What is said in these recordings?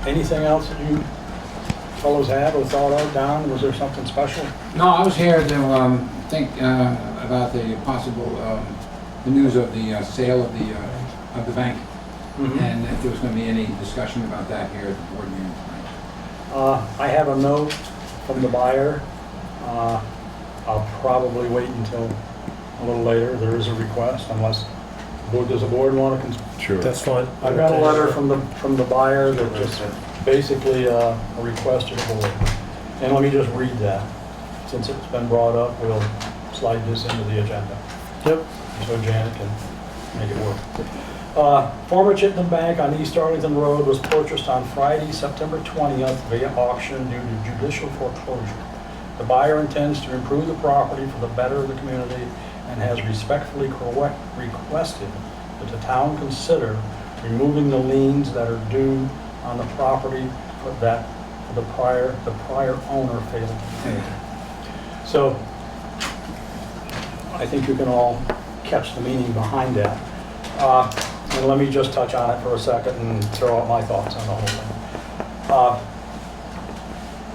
Anything else that you fellows have or thought of, Don? Was there something special? No, I was here to think about the possible the news of the sale of the bank, and if there was going to be any discussion about that here at the board meeting tonight. I have a note from the buyer. I'll probably wait until a little later. There is a request, unless does the board want to? Sure. That's fine. I've got a letter from the buyer that just basically a request to the board. And let me just read that. Since it's been brought up, we'll slide this into the agenda. Yep. So Janet can make it work. Former Chittenden Bank on East Arlington Road was purchased on Friday, September 20th via auction due to judicial foreclosure. The buyer intends to improve the property for the better of the community and has respectfully requested that the town consider removing the liens that are due on the property that the prior owner failed to pay. So I think you can all catch the meaning behind that. And let me just touch on it for a second and throw out my thoughts on the whole thing.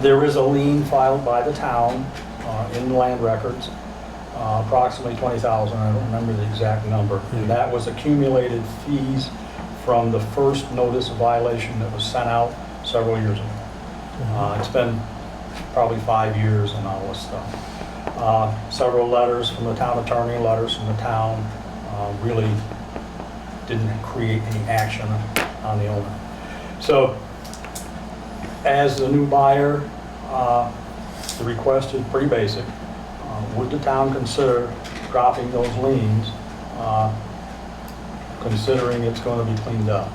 There is a lien filed by the town in the land records, approximately $20,000. I don't remember the exact number. And that was accumulated fees from the first notice of violation that was sent out several years ago. It's been probably 5 years and all this stuff. Several letters from the town attorney, letters from the town, really didn't create any action on the owner. So as the new buyer, the request is pretty basic. Would the town consider dropping those liens, considering it's going to be cleaned up?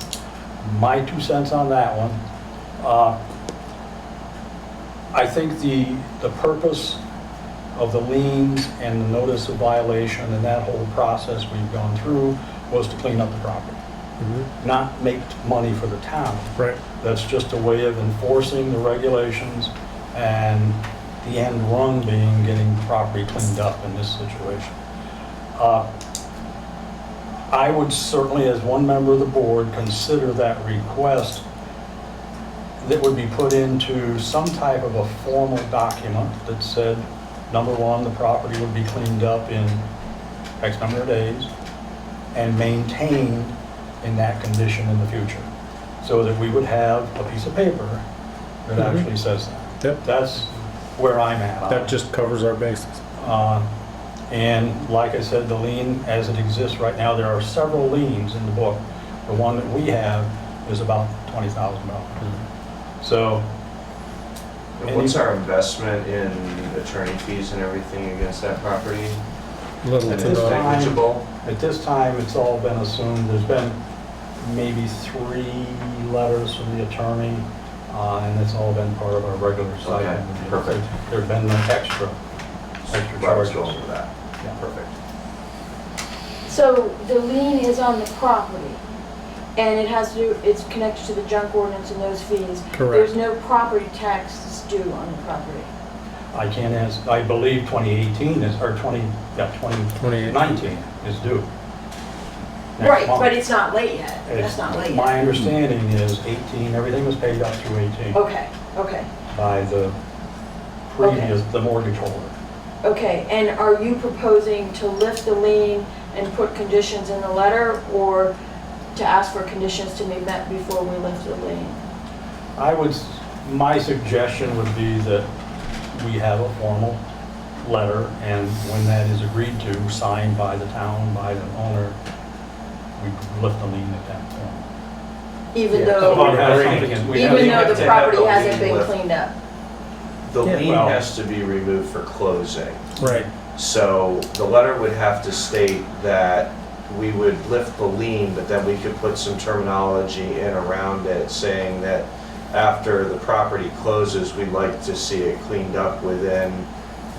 My 2 cents on that one. I think the purpose of the liens and the notice of violation and that whole process we've gone through was to clean up the property, not make money for the town. Right. That's just a way of enforcing the regulations, and the end run being getting the property cleaned up in this situation. I would certainly, as one member of the board, consider that request that would be put into some type of a formal document that said, number one, the property would be cleaned up in X number of days and maintained in that condition in the future, so that we would have a piece of paper that actually says that. Yep. That's where I'm at on That it. just covers our bases. And like I said, the lien as it exists right now, there are several liens in the book. The one that we have is about $20,000. So. And what's our investment in attorney fees and everything against that property? Little And to it's none. negligible? At this time, it's all been assumed. There's been maybe 3 letters from the attorney, and it's all been part of our regular cycle. Okay, perfect. There's been no extra Robert's charges. going with that. Yeah. Perfect. So the lien is on the property, and it has to do, it's connected to the junk ordinance and those fees. Correct. There's no property taxes due on the property. I can't answer, I believe 2018 is, or 2019 is due. Next Right, month. but it's not late yet. That's not late My yet. understanding is 18, everything was paid up through 18 Okay, okay, by the previous, the mortgage holder. okay. And are you proposing to lift the lien and put conditions in the letter, or to ask for conditions to be met before we lift the lien? My suggestion would be that we have a formal letter, and when that is agreed to, signed by the town, by the owner, we lift the lien at that point. Even Yeah. though, Well, that's something we have- even though have the to have property the hasn't lien been lift. cleaned up? The Yeah, lien well- has to be removed for closing. Right. So the letter would have to state that we would lift the lien, but then we could put some terminology in around it saying that after the property closes, we'd like to see it cleaned up within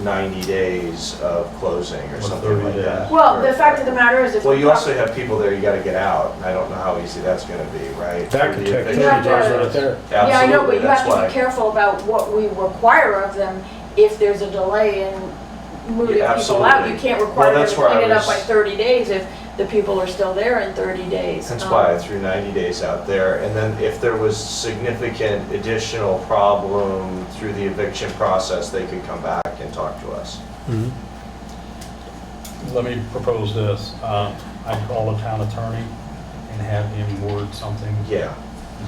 90 days of closing or Or something 30 like days. that. Well, the fact of the matter is if. Well, the you also prop- have people there, you gotta get out, and I don't know how easy that's gonna be, right? That For could the take 30 eviction days right process. there. Yeah, I know, but Absolutely, you that's have to why. be careful about what we require of them if there's a delay in moving Yeah, people out. You absolutely. can't Well, require them that's to where I clean it up was- by 30 days if the people are still there in 30 days. That's why I threw 90 days out there. And then if there was significant additional problem through the eviction process, they could come back and talk to us. Let me propose this. I'd call the town attorney and have him word something. Yeah,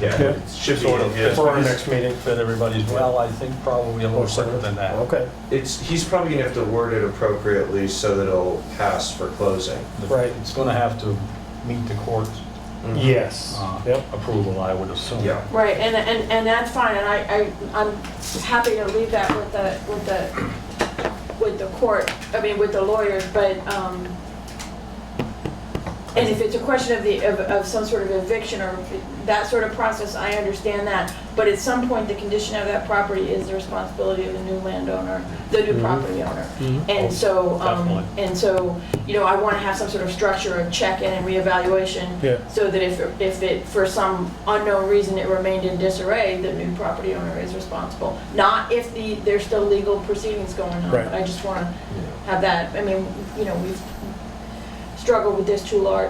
yeah. Yeah. It should be, Sort of it- For our next meeting. Fit everybody's, well, I think probably a little quicker than that. Okay, he's probably gonna have to word it appropriately so that it'll pass for closing. right. It's gonna have to meet the court's Yes, yep. approval, I would assume. Yeah. Right, and that's fine, and I'm happy to leave that with the court, I mean, with the lawyers, but, and if it's a question of some sort of eviction or that sort of process, I understand that. But at some point, the condition of that property is the responsibility of the new landowner, the new property owner. And so, Definitely. you know, I want to have some sort of structure of check-in and reevaluation. Yeah. So that if it, for some unknown reason, it remained in disarray, the new property owner is responsible. Not if there's still legal proceedings going on. Right. But I just want to have that, I mean, you know, we've struggled with this too long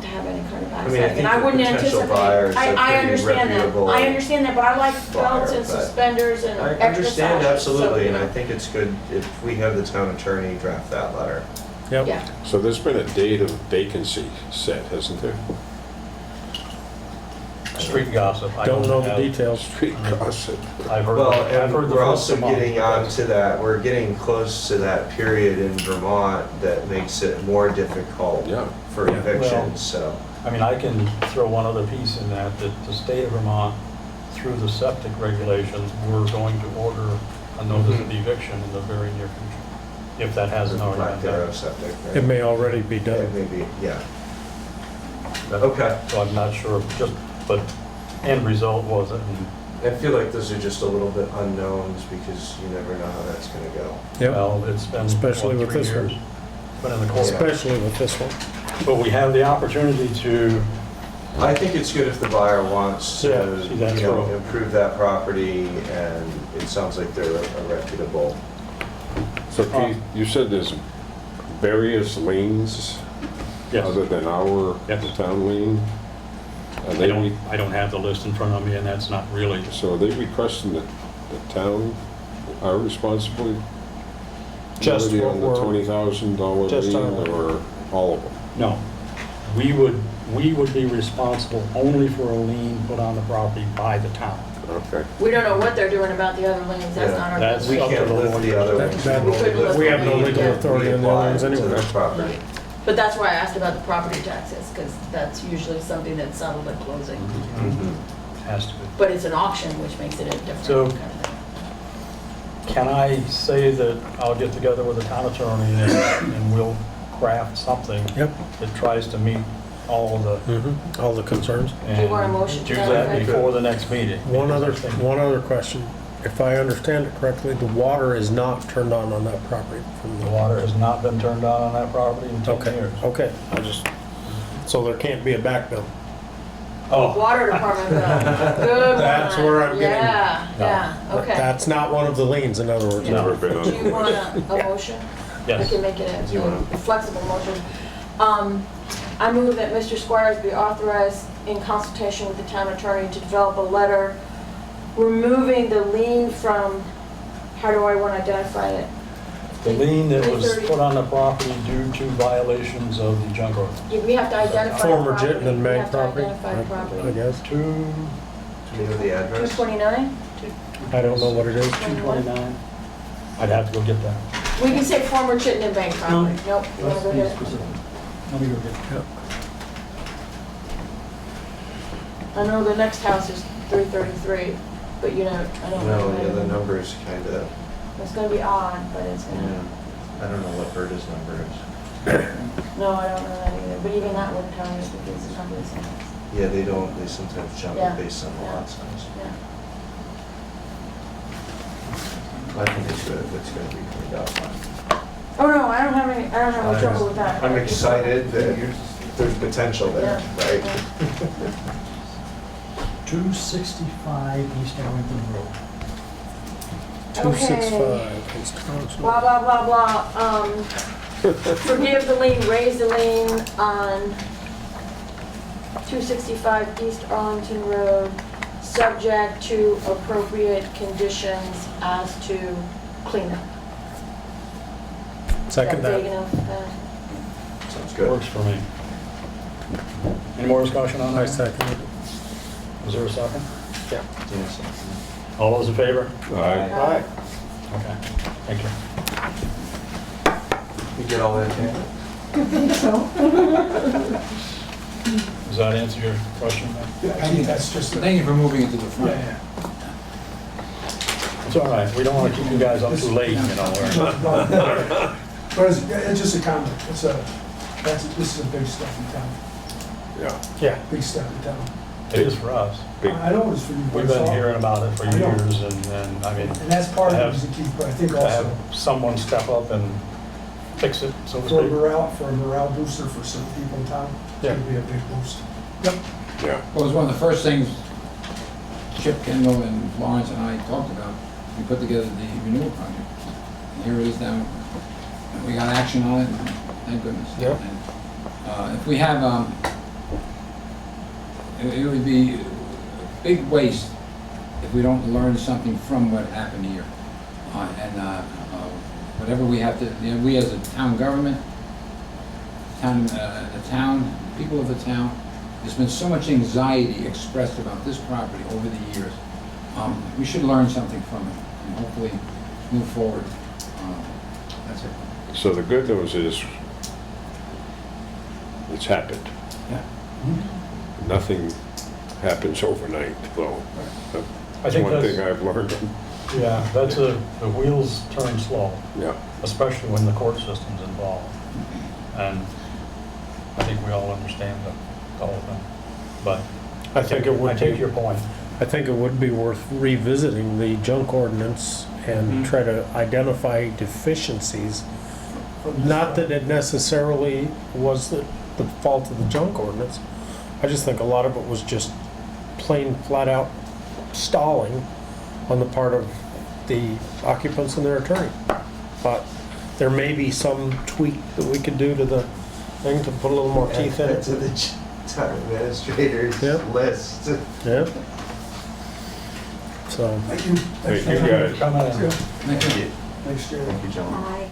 to have any kind of I backstop. mean, I And I wouldn't think the potential anticipate, buyers are I pretty understand that, reputable I understand that, but I like belts and buyer, but- suspenders and I extra understand sashes, so, absolutely, you and I know. think it's good if we have the town attorney draft that letter. Yep. Yeah, So there's been a date of vacancy set, hasn't there? Street gossip. I Don't know the have- details. Street gossip. I've heard, Well, I've and heard the we're first also of the month. getting on to that, we're getting close to that period in Vermont that makes it more difficult Yeah. for Yeah. evictions, so. I mean, I can throw one other piece in that the state of Vermont, through the septic regulations, we're going to order a notice of eviction in the very near future, if that hasn't already Lack been thereof done. septic, right? It may already be It done. may be, yeah. But- Okay. So I'm not sure, but end result was it, and, I feel like those are just a little bit unknowns because you never know how that's gonna go. Yep, well, it's been, Especially what, with 3 this one. years? It's been in the court. especially with this one. But we have the opportunity to, I think it's good if the buyer wants Yeah, to, see, that's you know, true. improve that property, and it sounds like they're a reputable. So Keith, you said there's various liens yes, other than our Yes. town lien? Are they, I don't have the list in front of me, and that's not really, so are they requesting that the town are responsible? Just what on the we're- $20,000 just lien, on- or all of them? no. We would be responsible only for a lien put on the property by the town. Okay. we don't know what they're doing about the other liens, that's Yeah, not our that's- We business. up to can't the lift the other That- ones. that- We only lift we the have no lien legal that authority we on the other apply ones to anyway. the property. But that's why I asked about the property taxes, because that's usually something that's settled at closing. Mhm. Has to be. But it's an auction, which makes it a different So- kind of thing. Can I say that I'll get together with the town attorney and we'll craft something Yep. that tries to meet all of the, All the concerns. Do you want a motion to do that that effect? before the next meeting. One other question. If I understand it correctly, the water is not turned on that property from The water has not been turned on that property in 10 Okay, years. okay, so there can't be a back bill. Oh, Water department bill, good That's one. where I'm getting- Yeah, okay. That's not one of the liens, in other words. Never been on. Do you want a motion? I yes. can make it Do you want a flexible motion. I move that Mr. Squires be authorized in consultation with the town attorney to develop a letter removing the lien from, how do I want to identify it? The lien that was 330. put on the property due to violations of the junk ordinance. Yeah, we have to identify the Former property. Chittenden We Bank have to property, identify the I property. guess. Two, Do you know the address? 229? I don't know what it is. 229. I'd have to go get that. We can say former Chittenden Bank property. Nope, you want to go get it? Let me go get it. I know the next house is 333, but you know, I don't know. No, yeah, the number's kinda, It's gonna be odd, but it's yeah, gonna, I don't know what Berta's number is. no, I don't know that either, but even that wouldn't tell me because it's not the same house. Yeah, they sometimes jump Yeah. it based on the lot size. Yeah. I think it's gonna be cleaned up. Oh, no, I don't have any trouble with that. I'm excited that there's potential there, Yeah. right? 265 East Arlington Road. 265, East Council. blah, blah, blah, blah. Forgive the lien, raise the lien on 265 East Arlington Road, subject to appropriate conditions as to cleanup. Second Is that vague that. enough? Sounds good. Works for me. Any more discussion on I that? second it. Is there a second? Yeah. All those in favor? Aye. Okay, thank you. You get all that, Dan? Does that answer your question? Yeah, I think that's just, Thank you for moving it to the front. yeah, It's all right, we don't want to keep you guys up too late, you know. yeah. But it's just a comment, this is a big step in town, Yeah. Yeah. big step in town. It is for us. Big. I know it's for you, but We've it's been all- hearing about it for I know. years, and I mean, And that's part of to it, is to keep, but I think have also someone step up and fix it, so to for a speak. morale booster for some people in town, it's Yeah. gonna be a big boost. Yeah. Well, it was one of the first things Chip Kendall and Florence and I talked about. We put together the renewal project. And here it is now. And we got action on it, and thank goodness. Yeah. And, if we have, it would be a big waste if we don't learn something from what happened here. Whatever we have to, you know, we as a town government, the town, people of the town, there's been so much anxiety expressed about this property over the years. We should learn something from it and hopefully move forward. That's it. So the good news is, it's happened. Yeah. Nothing happens overnight, though. I That's think one that's- thing I've learned. Yeah, the wheels turn slow, Yeah. especially when the court system's involved. And I think we all understand the whole thing. But I think it I would take be, your point. I think it would be worth revisiting the junk ordinance and Mhm. try to identify deficiencies. From this Not point. that it necessarily was the fault of the junk ordinance. I just think a lot of it was just plain flat out stalling on the part of the occupants and their attorney. But there may be some tweak that we could do to the thing to put a little more teeth in Add to it. the town administrator's Yeah. list. Yeah. So, Thank you. Thank you, guys. Come in. Yeah. Thank you. Thanks, Jerry. Thank you, gentlemen. Aye.